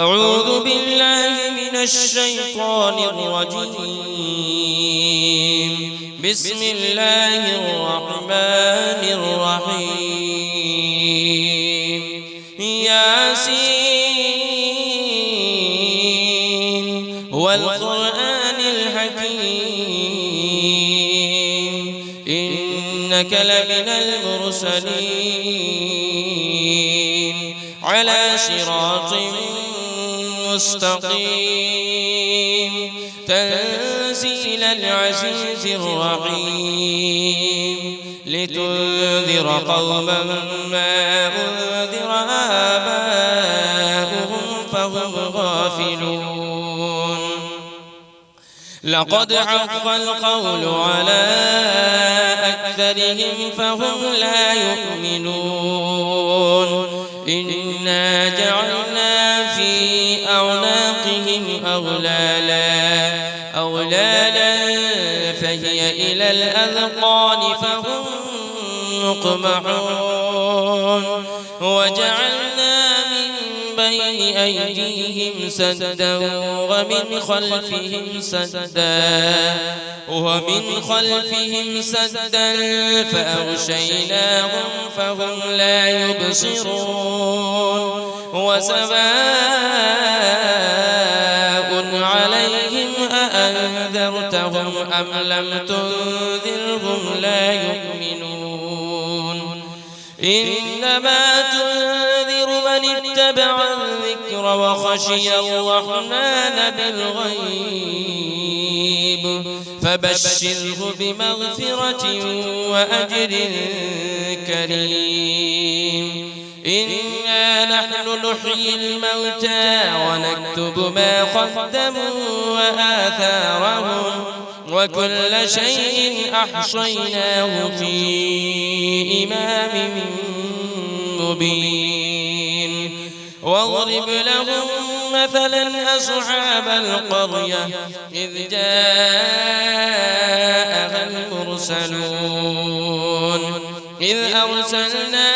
أعوذ بالله من الشيطان الرجيم. بسم الله الرحمن الرحيم. ياسين والقرآن الحكيم إنك لمن المرسلين على صراط مستقيم تنزيل العزيز الرحيم لتنذر قوما ما أنذر آباؤهم فهم غافلون. لقد حق القول على أكثرهم فهم لا يؤمنون. إنا جعلنا في أعناقهم أغلالا فهي إلى الأذقان فهم مقمحون. وجعلنا من بين أيديهم سدا ومن خلفهم سدا فأغشيناهم فهم لا يبصرون. وسواء عليهم أأنذرتهم أم لم تنذرهم لا يؤمنون. إنما تنذر من اتبع الذكر وخشي الرحمن بالغيب فبشره بمغفرة وأجر كريم. إنا نحن نحيي الموتى ونكتب ما قدموا وآثارهم وكل شيء أحصيناه في إمام مبين. واضرب لهم مثلا أصحاب القرية إذ جاءها المرسلون إذ أرسلنا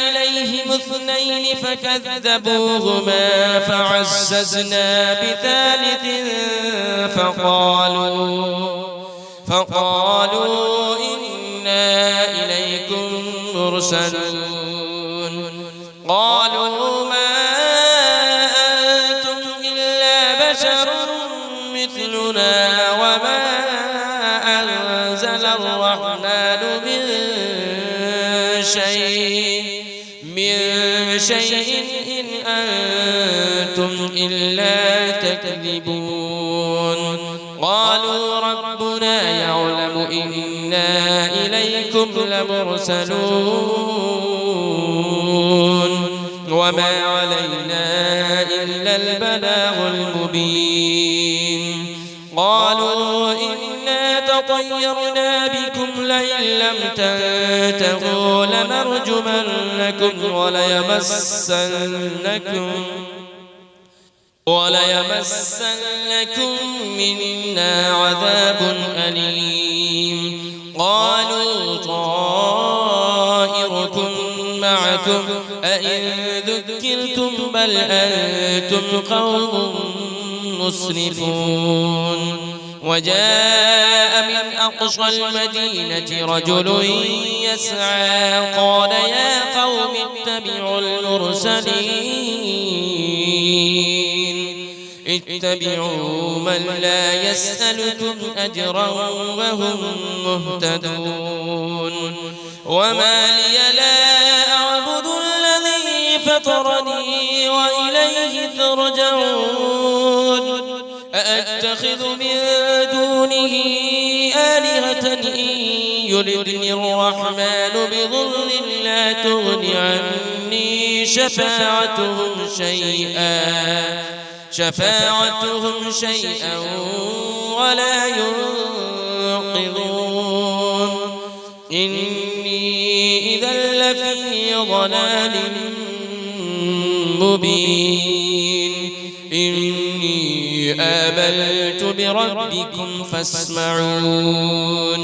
إليهم اثنين فكذبوهما فعززنا بثالث فقالوا إنا إليكم مرسلون. قالوا ما أنتم إلا بشر مثلنا وما أنزل الرحمن من شيء إن أنتم إلا تكذبون. قالوا ربنا يعلم إنا إليكم لمرسلون وما علينا إلا البلاغ المبين. قالوا إنا تطيرنا بكم لئن لم تنتهوا لنرجمنكم وليمسنكم منا عذاب أليم. قالوا طائركم معكم أئن ذكرتم بل أنتم قوم مسرفون. وجاء من أقصى المدينة رجل يسعى قال يا قوم اتبعوا اتبعوا من لا يسألكم أجرا وهم مهتدون. وما لي لا أعبد الذي فطرني وإليه ترجعون. أأتخذ من دونه آلهة إن يردني الرحمن بضر لا تغن عني شفاعتهم شيئا ولا ينقذون. إني إذا لفي ضلال مبين. إني آمنت بربكم فاسمعون.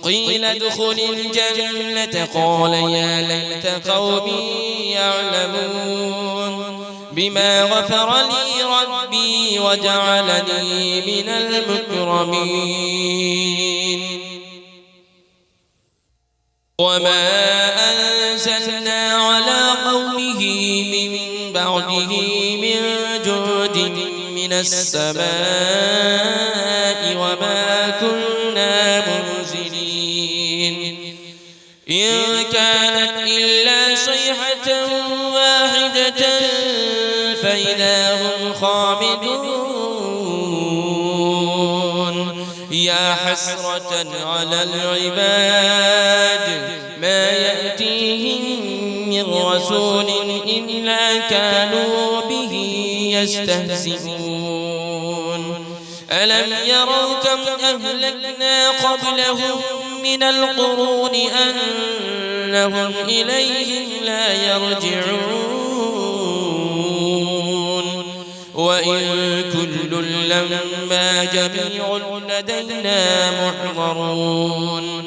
قيل ادخل الجنة قال يا ليت قومي يعلمون. بما غفر لي ربي وجعلني من المكرمين وما أنزلنا على قومه من بعده من جود من السماء وما كنا منزلين إن كانت إلا صيحة واحدة فإذا هم خامدون يا حسرة على العباد ما يأتيهم من رسول إلا كانوا به يستهزئون ألم يروا كم أهلكنا قبلهم من القرون أنهم إليهم لا يرجعون وإن كل لما جميع لدينا محضرون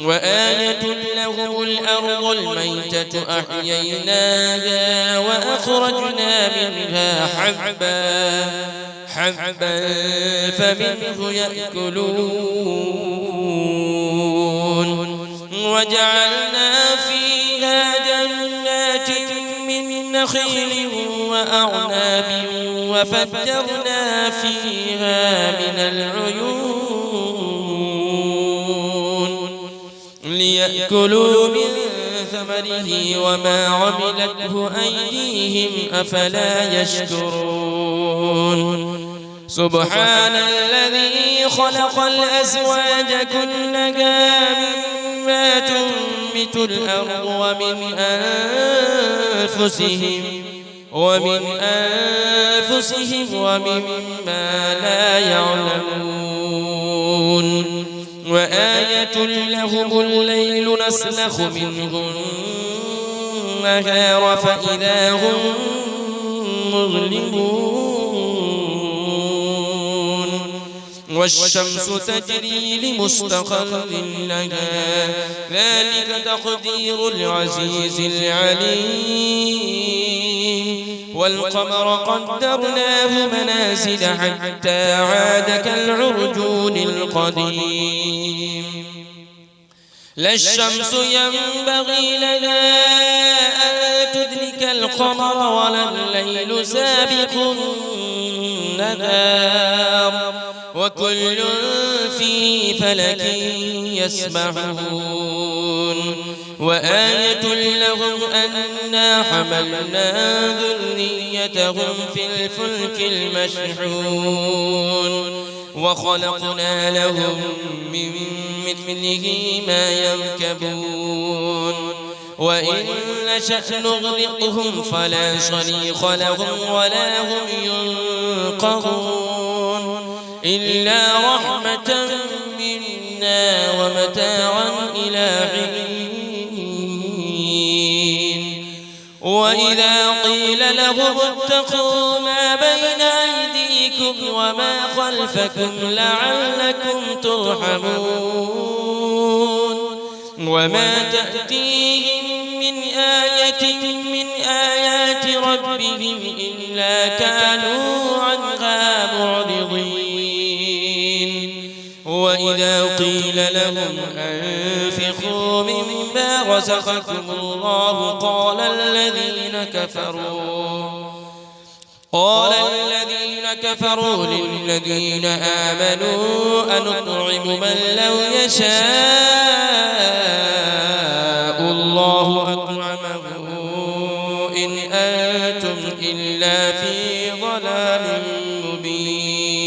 وآية لهم الأرض الميتة أحييناها وأخرجنا منها حبا فمنه يأكلون وجعلنا فيها جنات من نخيل وأعناب وفجرنا فيها من العيون ليأكلوا من ثمره وما عملته أيديهم أفلا يشكرون سبحان الذي خلق الأزواج كلها مما تنبت الأرض ومن أنفسهم ومما لا يعلمون وآية لهم الليل نسلخ منه النهار فإذا هم مظلمون والشمس تجري لمستقر لها ذلك تقدير العزيز العليم والقمر قدرناه منازل حتى عاد كالعرجون القديم لا الشمس ينبغي لها أن تدرك القمر ولا الليل سابق النهار وكل في فلك يسبحون وآية لهم أنا حملنا ذريتهم في الفلك المشحون وخلقنا لهم من مثله ما يركبون وإن نشأ نغرقهم فلا صريخ لهم ولا هم ينقذون إلا رحمة منا ومتاعا إلى حين وإذا قيل لهم اتقوا ما بين أيديكم وما خلفكم لعلكم ترحمون وما تأتيهم من آية من آيات ربهم إلا كانوا عنها معرضين وإذا قيل لهم أنفقوا مما رزقكم الله قال الذين كفروا للذين آمنوا أنطعم من لو يشاء الله أطعمه إن أنتم إلا في ضلال مبين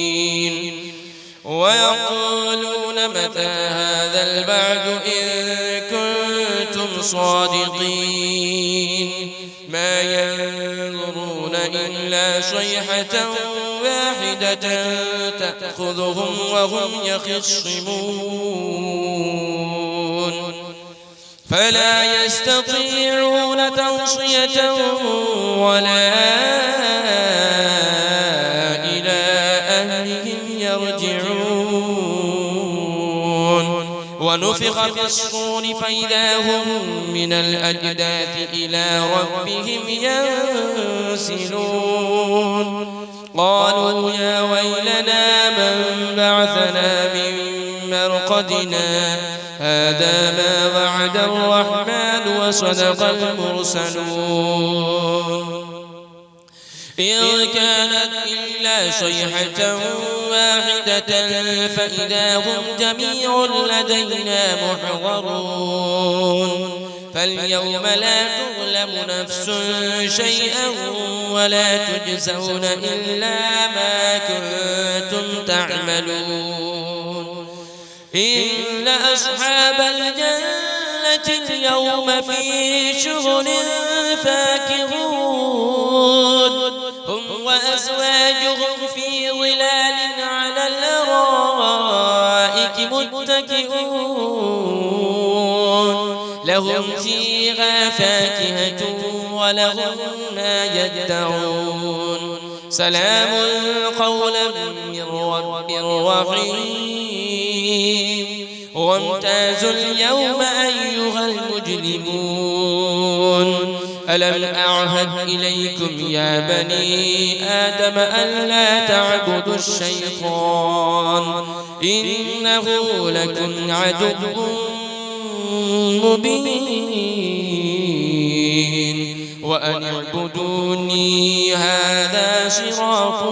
ويقولون متى هذا البعد إن كنتم صادقين ما ينظرون إلا صيحة واحدة تأخذهم وهم يخصمون فلا يستطيعون توصية ولا إلى أهلهم يرجعون ونفخ في الصور فإذا هم من الأجداث إلى ربهم ينسلون قالوا يا ويلنا من بعثنا من مرقدنا هذا ما وعد الرحمن وصدق المرسلون إن كانت إلا صيحة واحدة فإذا هم جميع لدينا محضرون فاليوم لا تظلم نفس شيئا ولا تجزون إلا ما كنتم تعملون إن أصحاب الجنة اليوم في شغل فاكهون هم وأزواجهم في ظلال على الأرائك متكئون لهم فيها فاكهة ولهم ما يدعون سلام قولا من رب رحيم وامتازوا اليوم أيها المجرمون ألم أعهد إليكم يا بني آدم ألا تعبدوا الشيطان إنه لكم عدو مبين وأن اعبدوني هذا صراط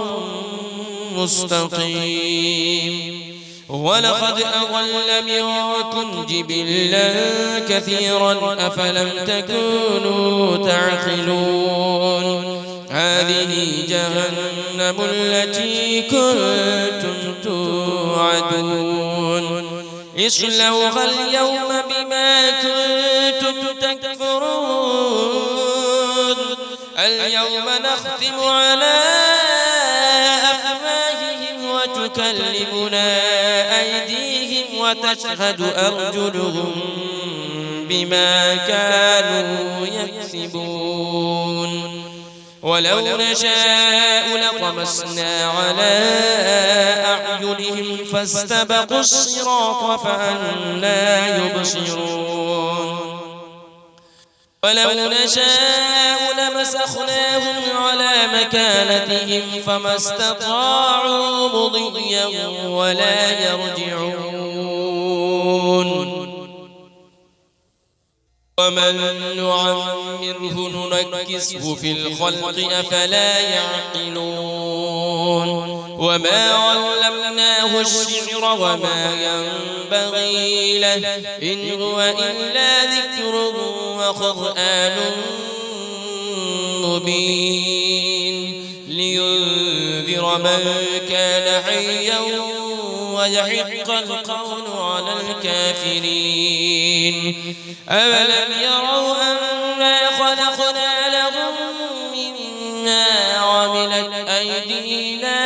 مستقيم ولقد أضل منكم جبلا كثيرا أفلم تكونوا تعقلون هذه جهنم التي كنتم توعدون اصلوها اليوم بما كنتم تكفرون اليوم نختم على أفواههم وتكلمنا أيديهم وتشهد أرجلهم بما كانوا يكسبون ولو نشاء لطمسنا على أعينهم فاستبقوا الصراط فأنى يبصرون ولو نشاء لمسخناهم على مكانتهم فما استطاعوا مضيا ولا يرجعون ومن نعمره ننكسه في الخلق أفلا يعقلون وما علمناه الشعر وما ينبغي له إن هو إلا ذكر وقرآن مبين لينذر من كان حيا ويحق القول على الكافرين أولم يروا أنا خلقنا لهم مما عملت أيدينا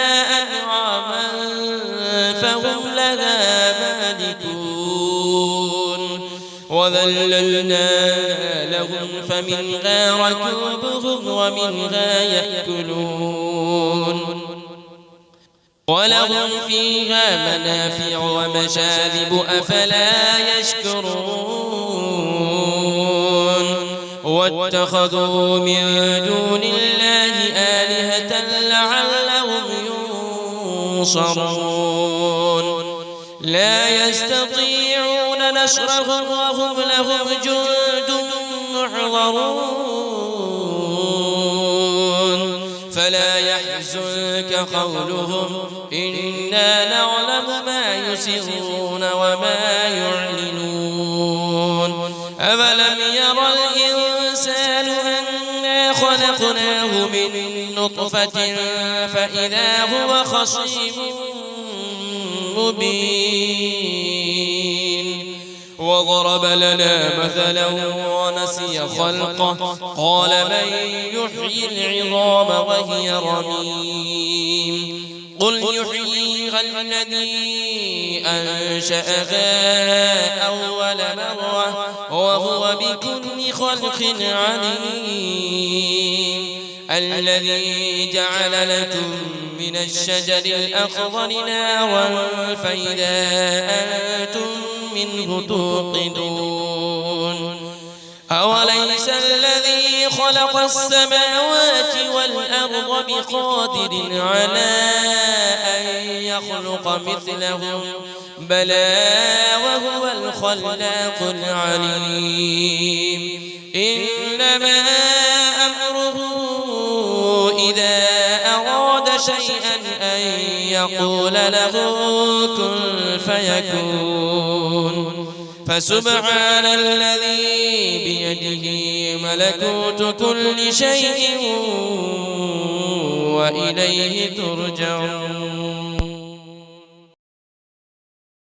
أنعاما فهم لها مالكون وذللنا لهم فمنها ركوبهم ومنها يأكلون ولهم فيها منافع ومشارب أفلا يشكرون واتخذوا من دون الله آلهة لعلهم ينصرون لا يستطيعون نصرهم وهم لهم جند محضرون فلا يحزنك قولهم إنا نعلم ما يسرون وما يعلنون أولم يرى الإنسان أنا خلقناه من نطفة فإذا هو خصيم مبين وضرب لنا مثلا ونسي خلقه قال من يحيي العظام وهي رميم قل يحييها الذي أنشأها أول مرة وهو بكل خلق عليم الذي جعل لكم من الشجر الأخضر نارا فإذا أنتم منه توقدون أوليس الذي خلق السماوات والأرض بقادر على أن يخلق مثلهم بلى وهو الخلاق العليم إنما أمره إذا أراد شيئا أن يقول له كن فيكون فسبحان الذي بيده ملكوت كل شيء وإليه ترجعون